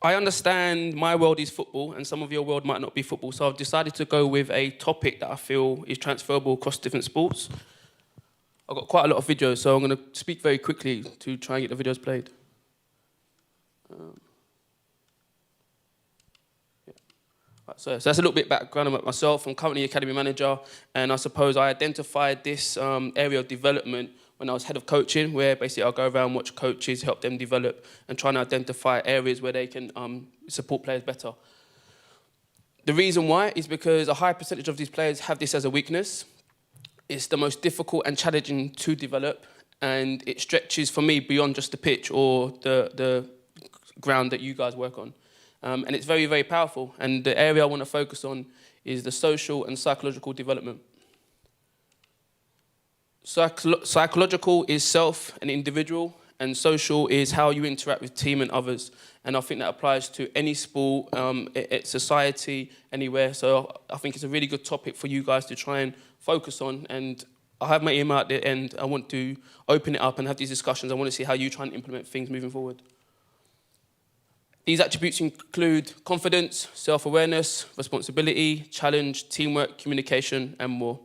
I understand my world is football and some of your world might not be football, so I've decided to go with a topic that I feel is transferable across different sports. I've got quite a lot of videos, so I'm going to speak very quickly to try and get the videos played. So that's a little bit background about myself. I'm currently academy manager, and I suppose I identified this area of development when I was head of coaching, where basically I'll go around, watch coaches, help them develop, and try and identify areas where they can support players better. The reason why is because a high percentage of these players have this as a weakness. It's the most difficult and challenging to develop, and it stretches for me beyond just the pitch or the ground that you guys work on. And it's very, very powerful. And the area I want to focus on is the social and psychological development. Psychological is self and individual, and social is how you interact with team and others. And I think that applies to any sport, society, anywhere. So I think it's a really good topic for you guys to try and focus on. And I have my email at the end. I want to open it up and have these discussions. I want to see how you try and implement things moving forward. These attributes include confidence, self-awareness, responsibility, challenge, teamwork, communication, and more.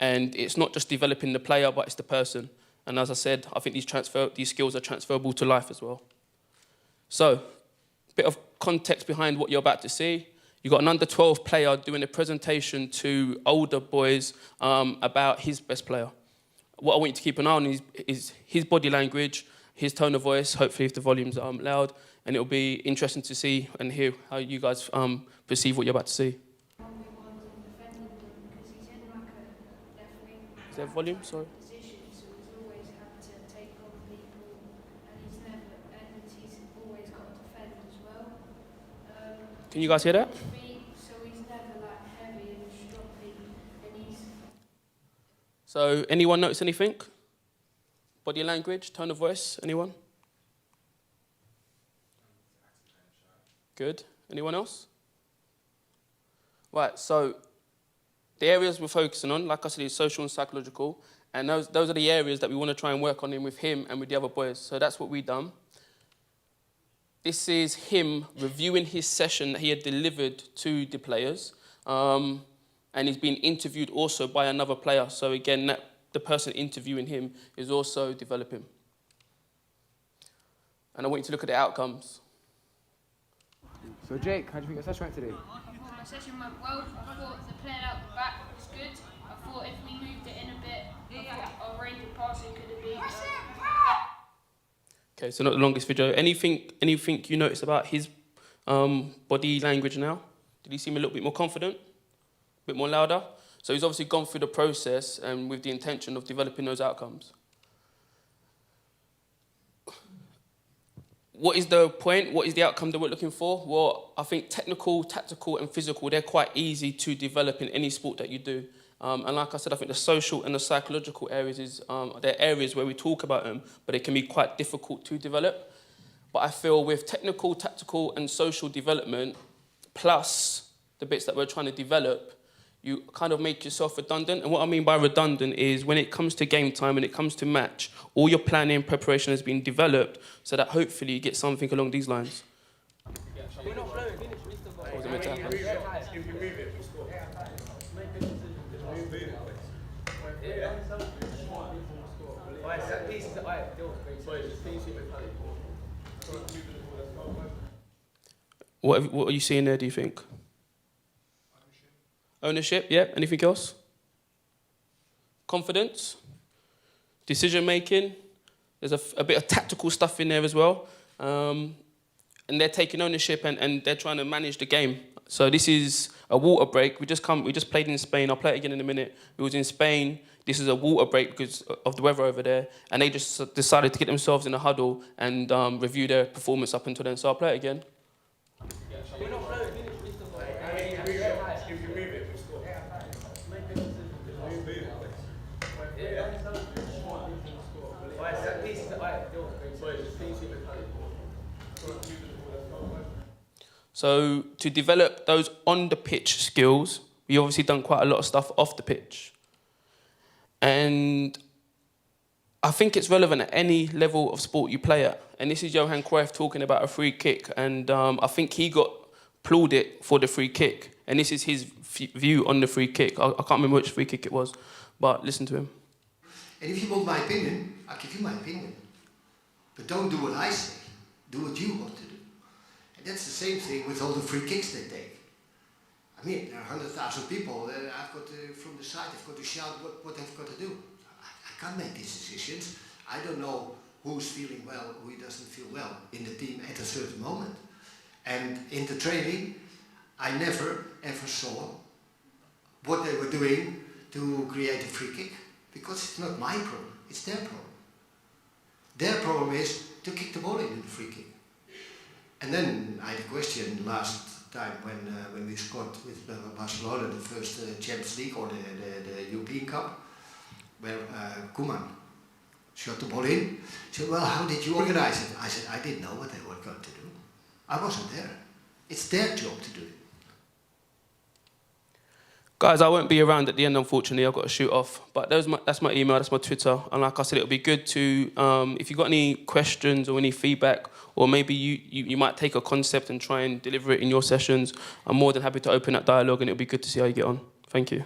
And it's not just developing the player, but it's the person. And as I said, I think these skills are transferable to life as well. So, a bit of context behind what you're about to see. You've got an under-12 player doing a presentation to older boys about his best player. What I want you to keep an eye on is his body language, his tone of voice, hopefully if the volume's loud, and it'll be interesting to see and hear how you guys perceive what you're about to see. Is there volume? Sorry. Can you guys hear that? So, anyone notice anything? Body language, tone of voice, anyone? Good. Anyone else? Right, so the areas we're focusing on, like I said, is social and psychological, and those are the areas that we want to try and work on with him and with the other boys. So that's what we've done. This is him reviewing his session that he had delivered to the players, and he's been interviewed also by another player. So again, the person interviewing him is also developing. And I want you to look at the outcomes. So Jake, how do you think your session went today? I thought my session went well. I thought the playing out the back was good. I thought if we moved it in a bit, our range of passing could have been... Okay, so not the longest video. Anything you notice about his body language now? Did he seem a little bit more confident? A bit more louder? So he's obviously gone through the process and with the intention of developing those outcomes. What is the point? What is the outcome that we're looking for? Well, I think technical, tactical, and physical, they're quite easy to develop in any sport that you do. And like I said, I think the social and the psychological areas they're areas where we talk about them, but they can be quite difficult to develop. But I feel with technical, tactical, and social development, plus the bits that we're trying to develop, you kind of make yourself redundant. And what I mean by redundant is when it comes to game time, when it comes to match, all your planning, preparation has been developed so that hopefully you get something along these lines. We're not flowing. What was it meant to happen? If you move it, we'll score. What are you seeing there, do you think? Ownership, yeah. Anything else? Confidence, decision making. There's a bit of tactical stuff in there as well. And they're taking ownership and they're trying to manage the game. So this is a water break. We just played in Spain. I'll play it again in a minute. It was in Spain. This is a water break because of the weather over there. And they just decided to get themselves in a huddle and review their performance up until then. So I'll play it again. We're not flowing. If you move it, we'll score. So to develop those on-the-pitch skills, we obviously done quite a lot of stuff off the pitch. And I think it's relevant at any level of sport you play at. And this is Johan Cruyff talking about a free kick. And I think he got applauded for the free kick. And this is his view on the free kick. I can't remember which free kick it was, but listen to him. And if you want my opinion, I'll give you my opinion. But don't do what I say. Do what you want to do. And that's the same thing with all the free kicks they take. I mean, there are 100,000 people. I've got from the side, I've got to shout what they've got to do. I can't make these decisions. I don't know who's feeling well, who doesn't feel well in the team at a certain moment. And in the training, I never ever saw what they were doing to create a free kick. Because it's not my problem, it's their problem. Their problem is to kick the ball in the free kick. And then I had a question last time when we scored with Barcelona the first Champions League or the European Cup, where Koeman shot the ball in. He said, well, how did you organize it? I said, I didn't know what they were going to do. I wasn't there. It's their job to do it. Guys, I won't be around at the end, unfortunately. I've got to shoot off. But that's my email, that's my Twitter. And like I said, it'll be good to, if you've got any questions or any feedback, or maybe you might take a concept and try and deliver it in your sessions, I'm more than happy to open that dialogue, and it'll be good to see how you get on. Thank you.